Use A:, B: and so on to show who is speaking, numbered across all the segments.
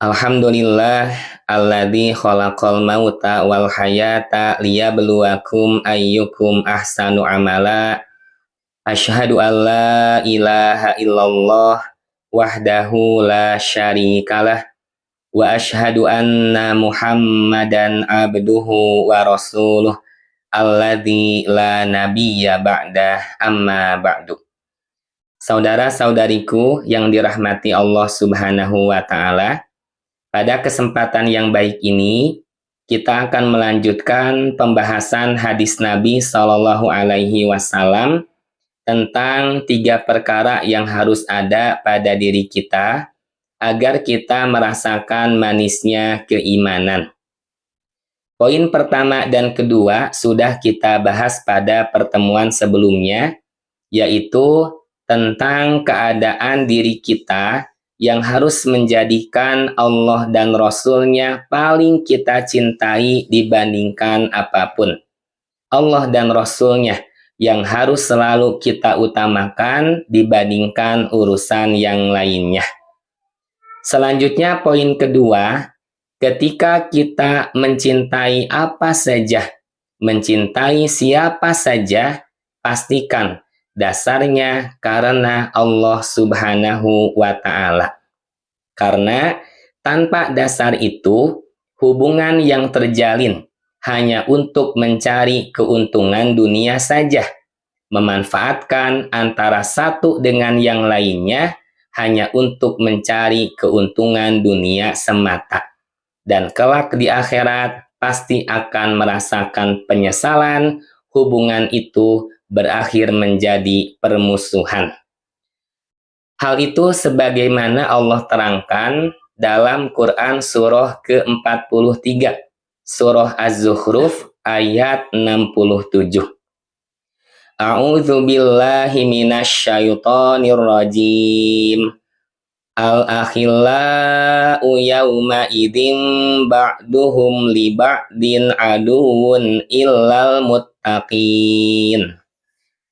A: Alhamdulillah alladzi khalaqal mauta wal hayata liyabluwakum ayyukum ahsanu amala. Asyhadu an la ilaha illallah wahdahu la syarikalah wa asyhadu anna Muhammadan abduhu wa rasuluh alladzi la nabiyya ba'dah, amma ba'du. Saudara-saudariku yang dirahmati Allah Subhanahu wa taala, pada kesempatan yang baik ini, kita akan melanjutkan pembahasan hadis Nabi Shallallahu Alaihi Wasallam tentang 3 perkara yang harus ada pada diri kita agar kita merasakan manisnya keimanan. Poin pertama dan kedua sudah kita bahas pada pertemuan sebelumnya, yaitu tentang keadaan diri kita yang harus menjadikan Allah dan Rasul-Nya paling kita cintai dibandingkan apapun. Allah dan Rasul-Nya yang harus selalu kita utamakan dibandingkan urusan yang lainnya. Selanjutnya poin kedua, ketika kita mencintai apa saja, mencintai siapa saja, pastikan dasarnya karena Allah Subhanahu wa Ta'ala. Karena tanpa dasar itu, hubungan yang terjalin hanya untuk mencari keuntungan dunia saja, memanfaatkan antara satu dengan yang lainnya hanya untuk mencari keuntungan dunia semata. Dan kelak di akhirat pasti akan merasakan penyesalan, hubungan itu berakhir menjadi permusuhan. Hal itu sebagaimana Allah terangkan dalam Quran surah ke-43, surah Az-Zukhruf ayat 67. A'udzu billahi minasyaitonir rajim. Al-akhillau yawma idzin ba'duhum li ba'din aduwwun illal muttaqin.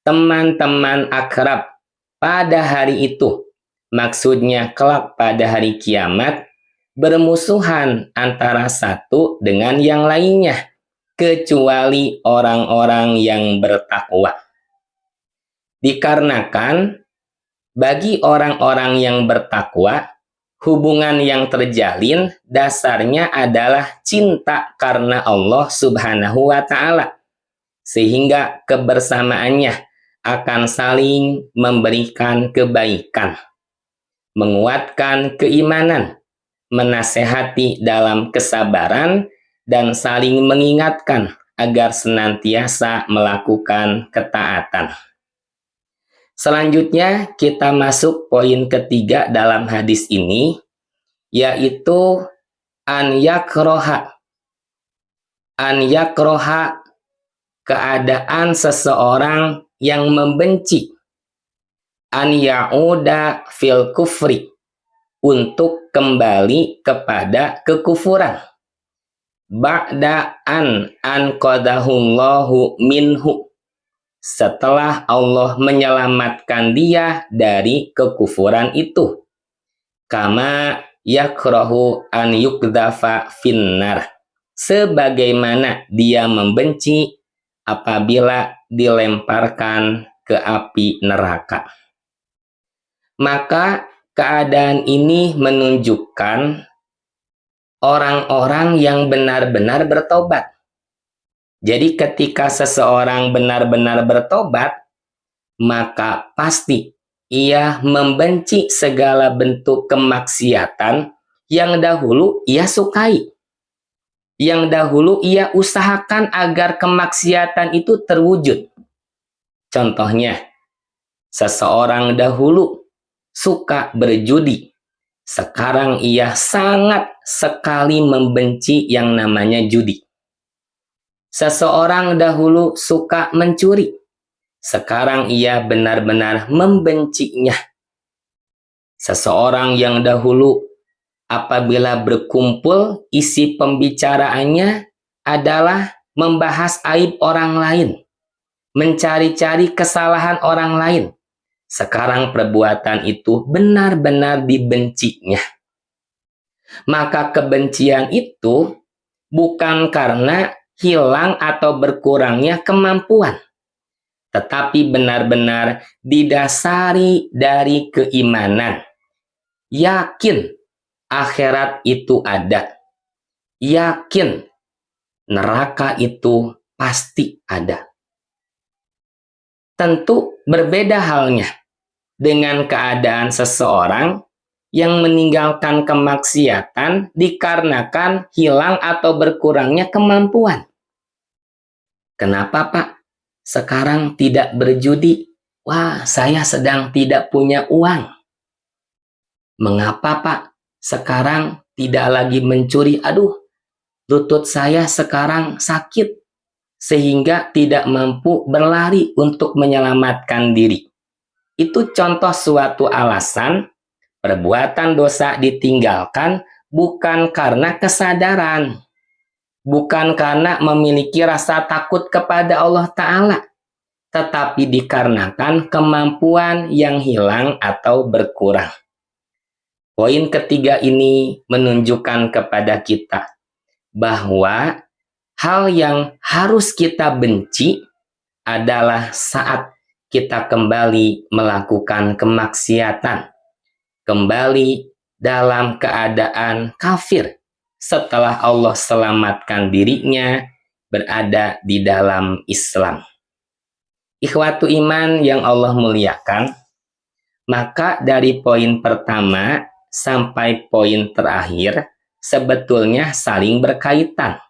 A: Teman-teman akrab pada hari itu, maksudnya kelak pada hari kiamat, bermusuhan antara satu dengan yang lainnya, kecuali orang-orang yang bertakwa. Dikarenakan bagi orang-orang yang bertakwa, hubungan yang terjalin dasarnya adalah cinta karena Allah Subhanahu wa Ta'ala, sehingga kebersamaannya akan saling memberikan kebaikan, menguatkan keimanan, menasehati dalam kesabaran, dan saling mengingatkan agar senantiasa melakukan ketaatan. Selanjutnya kita masuk poin ketiga dalam hadis ini, yaitu an yakroha. An yakroha, keadaan seseorang yang membenci, an ya'uda fil kufri, untuk kembali kepada kekufuran, ba'da an qadahullahu minhu, setelah Allah menyelamatkan dia dari kekufuran itu, kama yakrahu an yukdafa finnar, sebagaimana dia membenci apabila dilemparkan ke api neraka. Maka keadaan ini menunjukkan orang-orang yang benar-benar bertobat. Jadi ketika seseorang benar-benar bertobat, maka pasti ia membenci segala bentuk kemaksiatan yang dahulu ia sukai, yang dahulu ia usahakan agar kemaksiatan itu terwujud. Contohnya, seseorang dahulu suka berjudi, sekarang ia sangat sekali membenci yang namanya judi. Seseorang dahulu suka mencuri, sekarang ia benar-benar membencinya. Seseorang yang dahulu apabila berkumpul, isi pembicaraannya adalah membahas aib orang lain, mencari-cari kesalahan orang lain, sekarang perbuatan itu benar-benar dibencinya. Maka kebencian itu bukan karena hilang atau berkurangnya kemampuan, tetapi benar-benar didasari dari keimanan. Yakin akhirat itu ada. Yakin neraka itu pasti ada. Tentu berbeda halnya dengan keadaan seseorang yang meninggalkan kemaksiatan dikarenakan hilang atau berkurangnya kemampuan. Kenapa, Pak? Sekarang tidak berjudi. Wah, saya sedang tidak punya uang. Mengapa, Pak? Sekarang tidak lagi mencuri. Aduh, lutut saya sekarang sakit sehingga tidak mampu berlari untuk menyelamatkan diri. Itu contoh suatu alasan perbuatan dosa ditinggalkan bukan karena kesadaran, bukan karena memiliki rasa takut kepada Allah Ta'ala, tetapi dikarenakan kemampuan yang hilang atau berkurang. Poin ketiga ini menunjukkan kepada kita bahwa hal yang harus kita benci adalah saat kita kembali melakukan kemaksiatan, kembali dalam keadaan kafir setelah Allah selamatkan dirinya berada di dalam Islam. Ikhwatu iman yang Allah muliakan, maka dari poin pertama sampai poin terakhir sebetulnya saling berkaitan.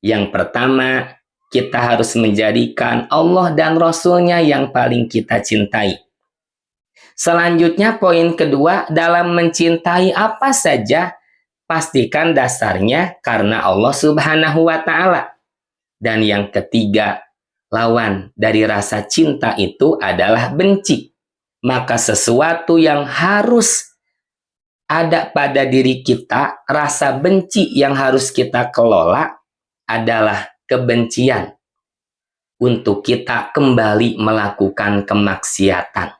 A: Yang pertama, kita harus menjadikan Allah dan Rasul-Nya yang paling kita cintai. Selanjutnya poin kedua, dalam mencintai apa saja, pastikan dasarnya karena Allah Subhanahu wa Ta'ala. Dan yang ketiga, lawan dari rasa cinta itu adalah benci. Maka sesuatu yang harus ada pada diri kita, rasa benci yang harus kita kelola adalah kebencian untuk kita kembali melakukan kemaksiatan.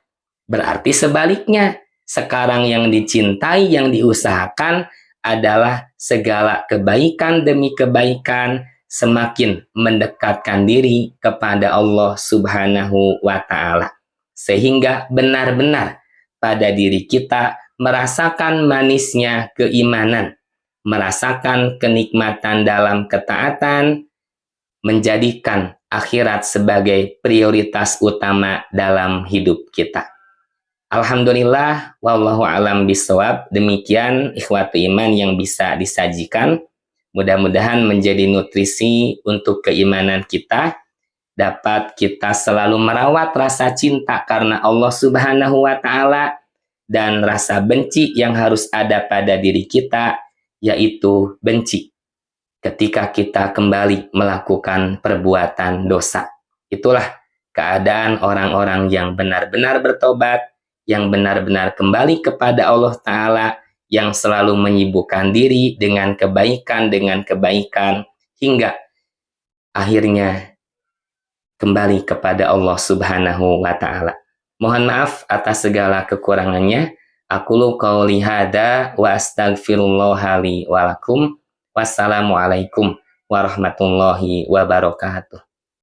A: Berarti sebaliknya, sekarang yang dicintai, yang diusahakan adalah segala kebaikan demi kebaikan, semakin mendekatkan diri kepada Allah Subhanahu wa Ta'ala. Sehingga benar-benar pada diri kita merasakan manisnya keimanan, merasakan kenikmatan dalam ketaatan, menjadikan akhirat sebagai prioritas utama dalam hidup kita. Alhamdulillah, wallahu alam bisawab. Demikian ikhwatu iman yang bisa disajikan. Mudah-mudahan menjadi nutrisi untuk keimanan kita. Dapat kita selalu merawat rasa cinta karena Allah Subhanahu wa Ta'ala, dan rasa benci yang harus ada pada diri kita, yaitu benci ketika kita kembali melakukan perbuatan dosa. Itulah keadaan orang-orang yang benar-benar bertobat, yang benar-benar kembali kepada Allah Ta'ala, yang selalu menyibukkan diri dengan kebaikan, hingga akhirnya kembali kepada Allah Subhanahu wa Ta'ala. Mohon maaf atas segala kekurangannya. Aqulu qauli hada wa astaghfirullaha li wa lakum. Wassalamualaikum warahmatullahi wabarakatuh.